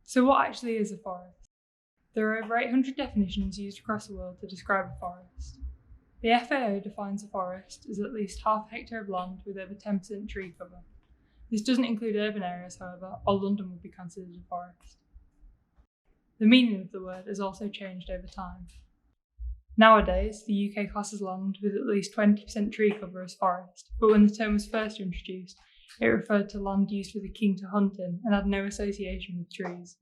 So what actually is a forest? There are over 800 definitions used across the world to describe a forest. The FAO defines a forest as at least half a hectare of land with over 10% tree cover. This doesn't include urban areas, however, or London would be considered a forest. The meaning of the word has also changed over time. Nowadays, the UK classes land with at least 20% tree cover as forest, but when the term was first introduced, it referred to land used for the king to hunt in and had no association with trees.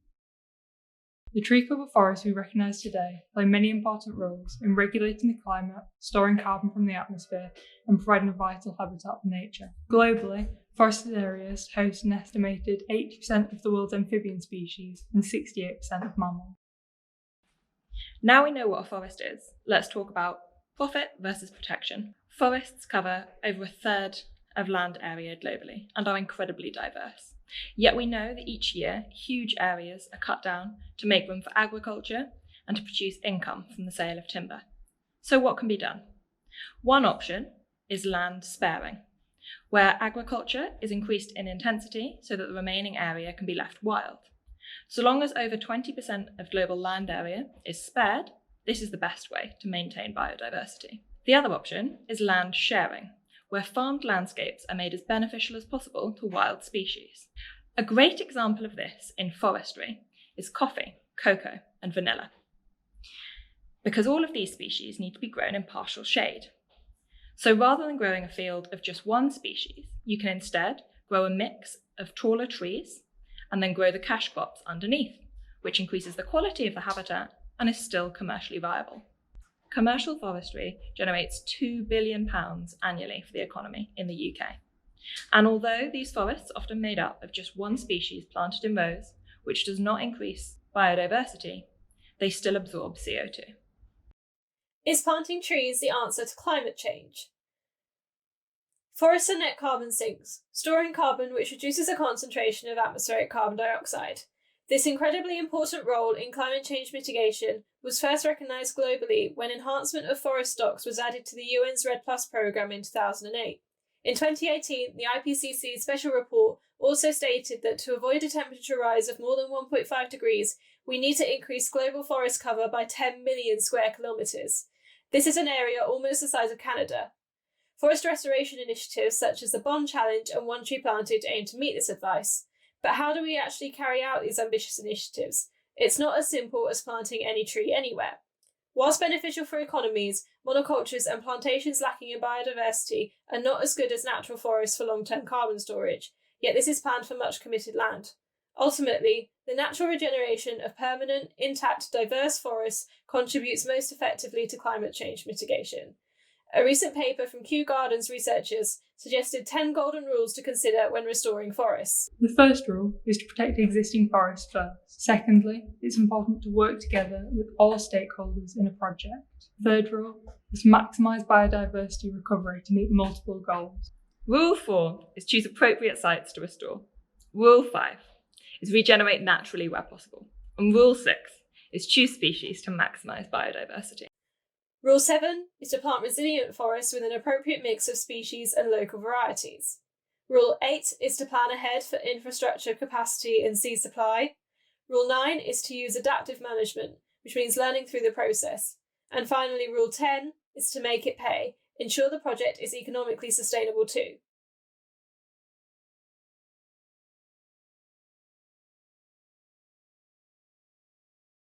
The tree cover forests we recognise today play many important roles in regulating the climate, storing carbon from the atmosphere, and providing a vital habitat for nature. Globally, forested areas host an estimated 80% of the world's amphibian species and 68% of mammals. Now we know what a forest is, let's talk about profit versus protection. Forests cover over a third of land area globally and are incredibly diverse. Yet we know that each year, huge areas are cut down to make room for agriculture and to produce income from the sale of timber. So what can be done? One option is land sparing, where agriculture is increased in intensity so that the remaining area can be left wild. So long as over 20% of global land area is spared, this is the best way to maintain biodiversity. The other option is land sharing, where farmed landscapes are made as beneficial as possible to wild species. A great example of this in forestry is coffee, cocoa, and vanilla, because all of these species need to be grown in partial shade. So rather than growing a field of just one species, you can instead grow a mix of taller trees and then grow the cash crops underneath, which increases the quality of the habitat and is still commercially viable. Commercial forestry generates £2 billion annually for the economy in the UK. And although these forests are often made up of just one species planted in rows, which does not increase biodiversity, they still absorb CO2. Is planting trees the answer to climate change? Forests are net carbon sinks, storing carbon which reduces the concentration of atmospheric carbon dioxide. This incredibly important role in climate change mitigation was first recognised globally when enhancement of forest stocks was added to the UN's REDD+ programme in 2008. In 2018, the IPCC's special report also stated that to avoid a temperature rise of more than 1.5 degrees, we need to increase global forest cover by 10 million square kilometres. This is an area almost the size of Canada. Forest restoration initiatives such as the Bond Challenge and One Tree Planted aim to meet this advice. But how do we actually carry out these ambitious initiatives? It's not as simple as planting any tree anywhere. Whilst beneficial for economies, monocultures and plantations lacking in biodiversity are not as good as natural forests for long-term carbon storage, yet this is planned for much committed land. Ultimately, the natural regeneration of permanent, intact, diverse forests contributes most effectively to climate change mitigation. A recent paper from Kew Gardens researchers suggested 10 golden rules to consider when restoring forests. The first rule is to protect existing forests first. Secondly, it's important to work together with all stakeholders in a project. Third rule is to maximise biodiversity recovery to meet multiple goals. Rule 4 is choose appropriate sites to restore. Rule 5 is regenerate naturally where possible. And Rule 6 is choose species to maximise biodiversity. Rule 7 is to plant resilient forests with an appropriate mix of species and local varieties. Rule 8 is to plan ahead for infrastructure capacity and seed supply. Rule 9 is to use adaptive management, which means learning through the process. And finally, Rule 10 is to make it pay. Ensure the project is economically sustainable too.